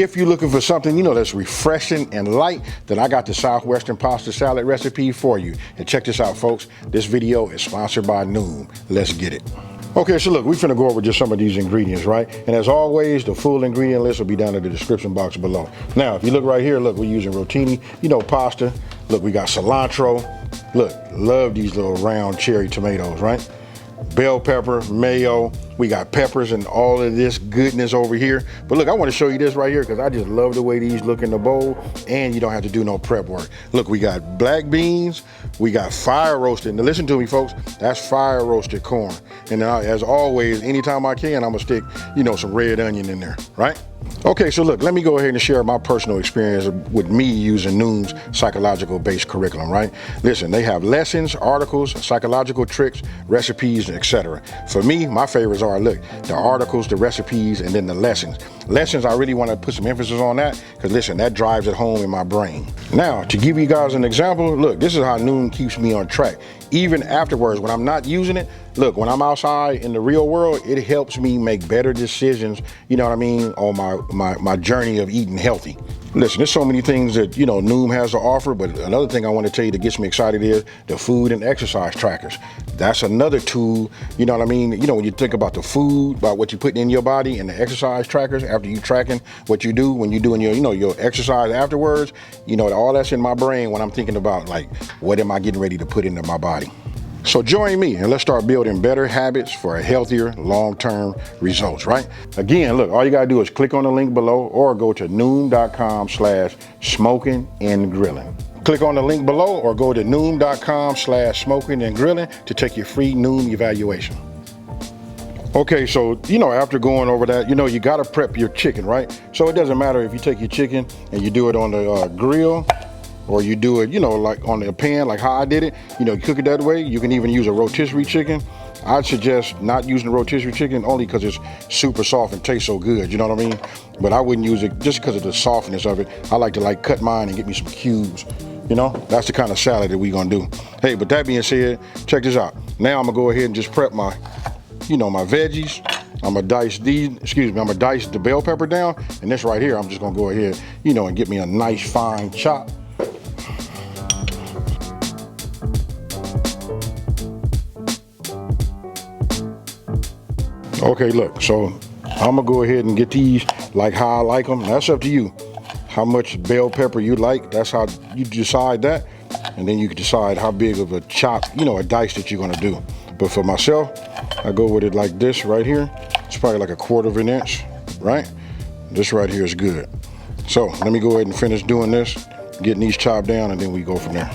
If you're looking for something, that's refreshing and light, then I got the Southwestern pasta salad recipe for you. And check this out, folks. This video is sponsored by Noom. Let's get it. Okay, so look, we're finna go over just some of these ingredients, right? And as always, the full ingredient list will be down in the description box below. Now, if you look right here, look, we're using Rotini, pasta. Look, we got cilantro. Look, love these little round cherry tomatoes, right? Bell pepper, mayo, we got peppers and all of this goodness over here. But look, I want to show you this right here because I just love the way these look in the bowl, and you don't have to do no prep work. Look, we got black beans, we got fire roasted. Now listen to me, folks, that's fire roasted corn. And as always, anytime I can, I'm gonna stick, some red onion in there, right? Okay, so look, let me go ahead and share my personal experience with me using Noom's psychological-based curriculum, right? Listen, they have lessons, articles, psychological tricks, recipes, etc. For me, my favorites are, look, the articles, the recipes, and then the lessons. Lessons, I really want to put some emphasis on that because, listen, that drives it home in my brain. Now, to give you guys an example, look, this is how Noom keeps me on track. Even afterwards, when I'm not using it, look, when I'm outside in the real world, it helps me make better decisions, on my journey of eating healthy. Listen, there's so many things that, Noom has to offer, but another thing I want to tell you that gets me excited is the food and exercise trackers. That's another tool, when you think about the food, about what you're putting in your body, and the exercise trackers, after you tracking what you do when you're doing your exercise afterwards, all that's in my brain when I'm thinking about, like, what am I getting ready to put into my body? So join me and let's start building better habits for a healthier long-term results, right? Again, look, all you gotta do is click on the link below or go to noom.com/smoking and grilling. Click on the link below or go to noom.com/smoking and grilling to take your free Noom evaluation. Okay, so, after going over that, you gotta prep your chicken, right? So it doesn't matter if you take your chicken and you do it on the grill, or you do it, like on a pan, like how I did it, you cook it that way. You can even use a rotisserie chicken. I'd suggest not using the rotisserie chicken only because it's super soft and tastes so good, you know what I mean? But I wouldn't use it just because of the softness of it. I like to cut mine and get me some cubes, That's the kind of salad that we're gonna do. Hey, but that being said, check this out. Now I'm gonna go ahead and just prep my, my veggies. I'm gonna dice the bell pepper down, and this right here, I'm just gonna go ahead, and get me a nice fine chop. Okay, look, so I'm gonna go ahead and get these like how I like them. That's up to you. How much bell pepper you like, that's how you decide that. And then you can decide how big of a chop, a dice that you're gonna do. But for myself, I go with it like this right here. It's probably like 1/4 of an inch, right? This right here is good. So let me go ahead and finish doing this, getting these chopped down, and then we go from there.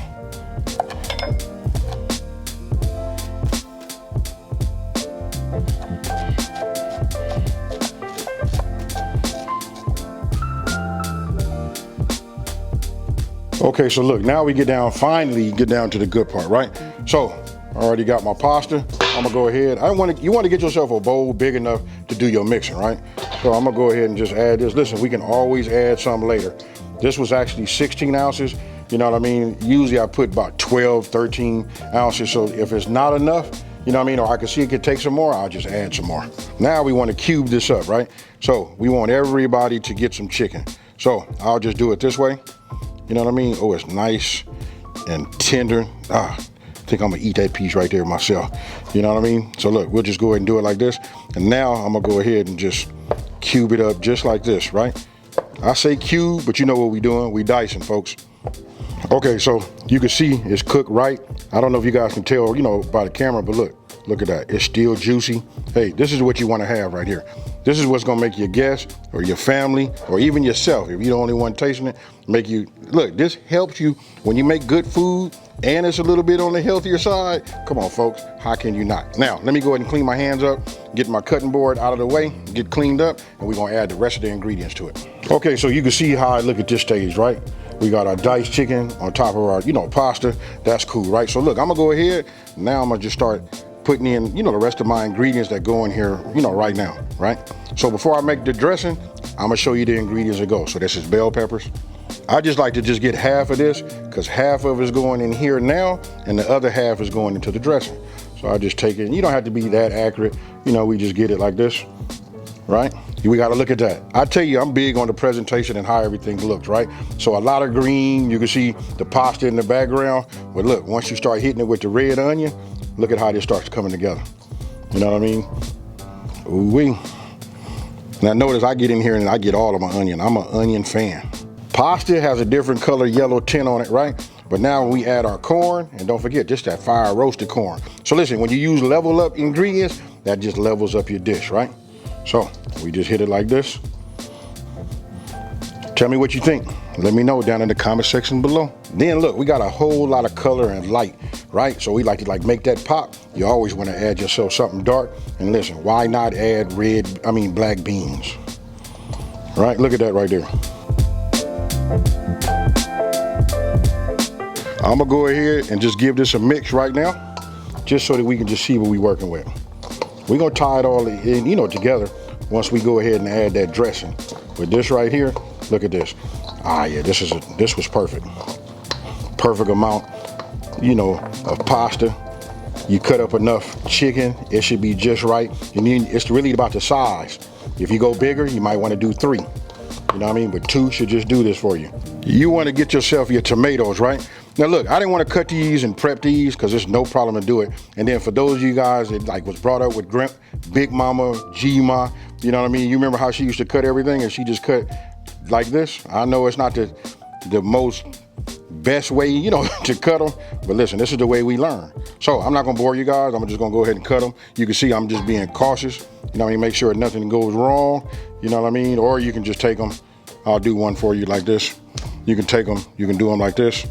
Okay, so look, now we finally get down to the good part, right? So I already got my pasta. I'm gonna go ahead. You want to get yourself a bowl big enough to do your mixing, right? So I'm gonna go ahead and just add this. Listen, we can always add some later. This was actually 16 ounces. You know what I mean? Usually I put about 12, 13 ounces. So if it's not enough, or I can see it could take some more, I'll just add some more. Now we want to cube this up, right? So we want everybody to get some chicken. So I'll just do it this way. You know what I mean? Oh, it's nice and tender. I think I'm gonna eat that piece right there myself. You know what I mean? So look, we'll just go ahead and do it like this. And now I'm gonna go ahead and just cube it up just like this, right? I say cube, but you know what we're doing. We dicing, folks. Okay, so you can see it's cooked right. I don't know if you guys can tell, by the camera, but look at that. It's still juicy. Hey, this is what you wanna have right here. This is what's gonna make your guests or your family or even yourself, if you're the only one tasting it, this helps you when you make good food and it's a little bit on the healthier side. Come on, folks, how can you not? Now, let me go ahead and clean my hands up, get my cutting board out of the way, get cleaned up, and we're gonna add the rest of the ingredients to it. Okay, so you can see how I look at this stage, right? We got our diced chicken on top of our, pasta. That's cool, right? So look, I'm gonna go ahead, now I'm gonna just start putting in, the rest of my ingredients that go in here, right now, right? So before I make the dressing, I'm gonna show you the ingredients that go. So this is bell peppers. I just like to just get half of this because half of it is going in here now and the other half is going into the dressing. So I just take it, and you don't have to be that accurate. We just get it like this. right? We got to look at that. I tell you, I'm big on the presentation and how everything looks, right? So a lot of green, you can see the pasta in the background. But look, once you start hitting it with the red onion, look at how this starts coming together. You know what I mean? Ooh-wee. Now notice I get in here and I get all of my onion. I'm an onion fan. Pasta has a different color yellow tint on it, right? But now when we add our corn, and don't forget, just that fire roasted corn. So listen, when you use level up ingredients, that just levels up your dish, right? So we just hit it like this. Tell me what you think. Let me know down in the comment section below. Then look, we got a whole lot of color and light, right? So we like to make that pop. You always want to add yourself something dark. And listen, why not add black beans? Right, look at that right there. I'm gonna go ahead and just give this a mix right now, just so that we can just see what we're working with. We're gonna tie it all in, together once we go ahead and add that dressing. With this right here, look at this. Ah, yeah, this was perfect. Perfect amount, of pasta. You cut up enough chicken, it should be just right. And then it's really about the size. If you go bigger, you might want to do 3. You know what I mean? But 2 should just do this for you. You want to get yourself your tomatoes, right? Now look, I didn't want to cut these and prep these because there's no problem to do it. And then for those of you guys that was brought up with Big Mama, G-Ma, you know what I mean? You remember how she used to cut everything and she just cut like this? I know it's not the most best way, to cut them, but listen, this is the way we learn. So I'm not gonna bore you guys. I'm just gonna go ahead and cut them. You can see I'm just being cautious. You know what I mean? Make sure nothing goes wrong. You know what I mean? Or you can just take them. I'll do one for you like this. You can take them. You can do them like this.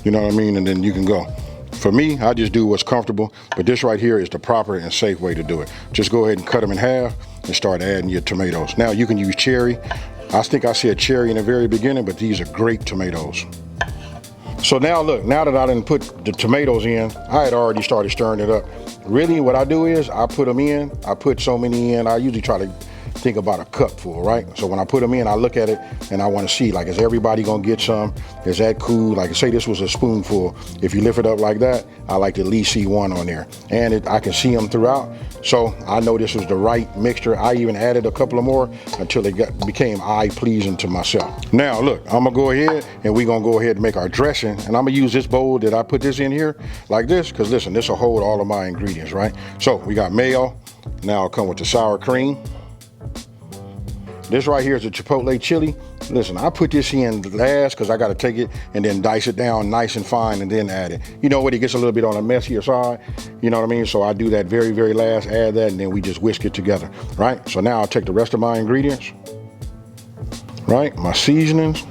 You know what I mean? And then you can go. For me, I just do what's comfortable, but this right here is the proper and safe way to do it. Just go ahead and cut them in half and start adding your tomatoes. Now you can use cherry. I think I said cherry in the very beginning, but these are grape tomatoes. So now look, now that I didn't put the tomatoes in, I had already started stirring it up. Really what I do is I put them in, I put so many in, I usually try to think about a cup full, right? So when I put them in, I look at it and I want to see, like, is everybody gonna get some? Is that cool? Like, say this was a spoonful. If you lift it up like that, I like to at least see 1 on there. And I can see them throughout. So I know this was the right mixture. I even added a couple of more until it became eye-pleasing to myself. Now look, I'm gonna go ahead and we're gonna go ahead and make our dressing. And I'm gonna use this bowl that I put this in here like this, because listen, this will hold all of my ingredients, right? So we got mayo. Now I'll come with the sour cream. This right here is a Chipotle chili. Listen, I put this in last because I got to take it and then dice it down nice and fine and then add it. You know what, it gets a little bit on the messier side, you know what I mean? So I do that very, very last, add that, and then we just whisk it together, right? So now I'll take the rest of my ingredients, right? My seasonings,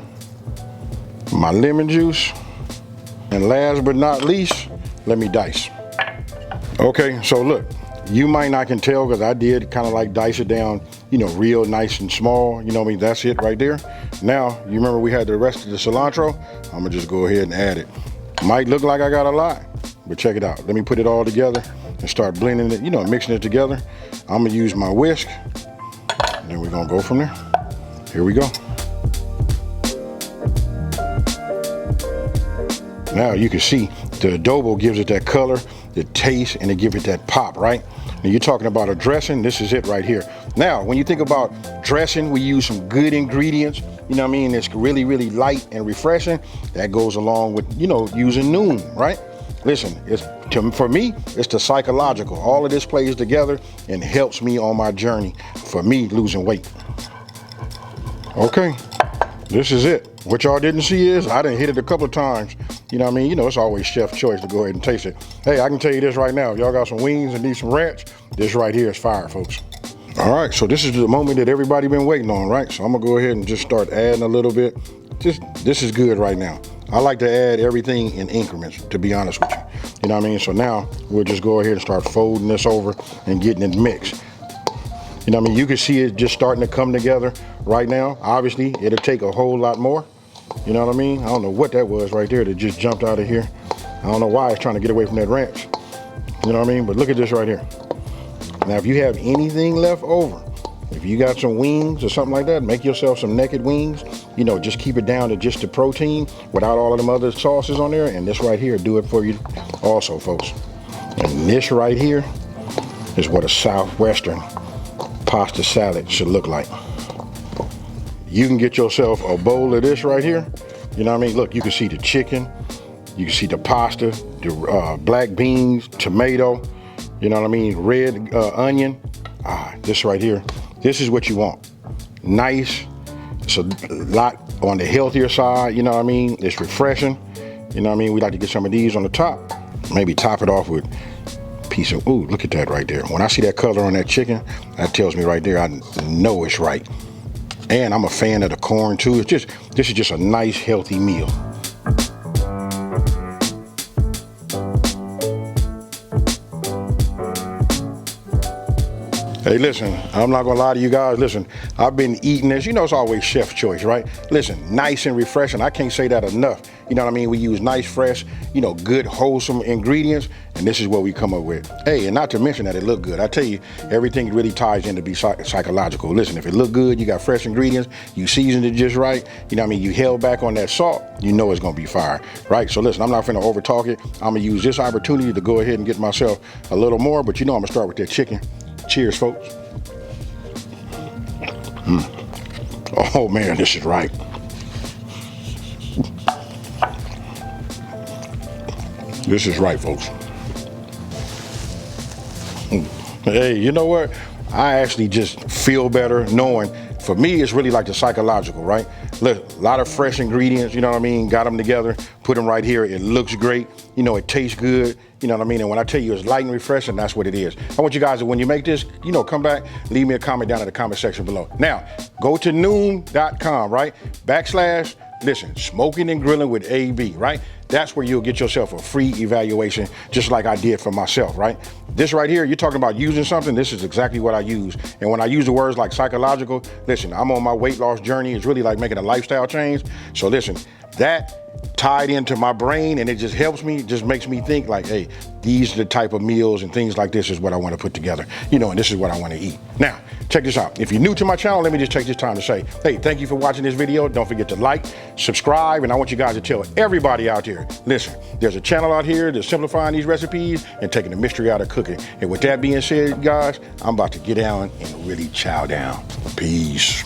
my lemon juice, and last but not least, let me dice. Okay, so look, you might not can tell because I did kind of like dice it down, real nice and small, you know what I mean? That's it right there. Now, you remember we had the rest of the cilantro? I'm gonna just go ahead and add it. Might look like I got a lot, but check it out. Let me put it all together and start blending it, mixing it together. I'm gonna use my whisk, and then we're gonna go from there. Here we go. Now you can see the adobo gives it that color, the taste, and it gives it that pop, right? Now you're talking about a dressing, this is it right here. Now, when you think about dressing, we use some good ingredients, you know what I mean? It's really, really light and refreshing. That goes along with, using noon, right? Listen, for me, it's the psychological. All of this plays together and helps me on my journey for me losing weight. Okay, this is it. What y'all didn't see is I done hit it a couple of times. You know what I mean? It's always chef's choice to go ahead and taste it. Hey, I can tell you this right now. If y'all got some wings and need some ranch, this right here is fire, folks. All right, so this is the moment that everybody been waiting on, right? So I'm gonna go ahead and just start adding a little bit. This is good right now. I like to add everything in increments, to be honest with you. You know what I mean? So now we'll just go ahead and start folding this over and getting it mixed. You know what I mean? You can see it just starting to come together right now. Obviously, it'll take a whole lot more. You know what I mean? I don't know what that was right there that just jumped out of here. I don't know why it's trying to get away from that ranch. You know what I mean? But look at this right here. Now, if you have anything left over, if you got some wings or something like that, make yourself some naked wings. Just keep it down to just the protein without all of them other sauces on there. And this right here, do it for you also, folks. And this right here is what a Southwestern pasta salad should look like. You can get yourself a bowl of this right here. You know what I mean? Look, you can see the chicken, you can see the pasta, the black beans, tomato, you know what I mean? Red onion. This right here. This is what you want. Nice. It's a lot on the healthier side, you know what I mean? It's refreshing. You know what I mean? We like to get some of these on the top. Maybe top it off with a piece of, ooh, look at that right there. When I see that color on that chicken, that tells me right there, I know it's right. And I'm a fan of the corn too. This is just a nice, healthy meal. Hey, listen, I'm not gonna lie to you guys. Listen, I've been eating this. You know, it's always chef's choice, right? Listen, nice and refreshing. I can't say that enough. You know what I mean? We use nice, fresh, you know, good, wholesome ingredients, and this is what we come up with. Hey, and not to mention that it look good. I tell you, everything really ties in to be psychological. Listen, if it look good, you got fresh ingredients, you seasoned it just right, you know what I mean? You held back on that salt, you know it's gonna be fire, right? So listen, I'm not finna over talk it. I'm gonna use this opportunity to go ahead and get myself a little more, but you know I'm gonna start with that chicken. Cheers, folks. Oh man, this is right. This is right, folks. Hey, you know what? I actually just feel better knowing, for me, it's really like the psychological, right? Look, a lot of fresh ingredients, you know what I mean? Got them together, put them right here. It looks great. You know, it tastes good. You know what I mean? And when I tell you it's light and refreshing, that's what it is. I want you guys to, when you make this, you know, come back, leave me a comment down in the comment section below. Now, go to noom.com, right? / listen, smoking and grilling with AB, right? That's where you'll get yourself a free evaluation, just like I did for myself, right? This right here, you're talking about using something, this is exactly what I use. And when I use the words like psychological, listen, I'm on my weight loss journey. It's really like making a lifestyle change. So listen, that tied into my brain, and it just helps me, just makes me think like, hey, these are the type of meals and things like this is what I want to put together, you know, and this is what I want to eat. Now, check this out. If you're new to my channel, let me just take this time to say, hey, thank you for watching this video. Don't forget to like, subscribe, and I want you guys to tell everybody out there, listen, there's a channel out here that's simplifying these recipes and taking the mystery out of cooking. And with that being said, guys, I'm about to get down and really chow down. Peace.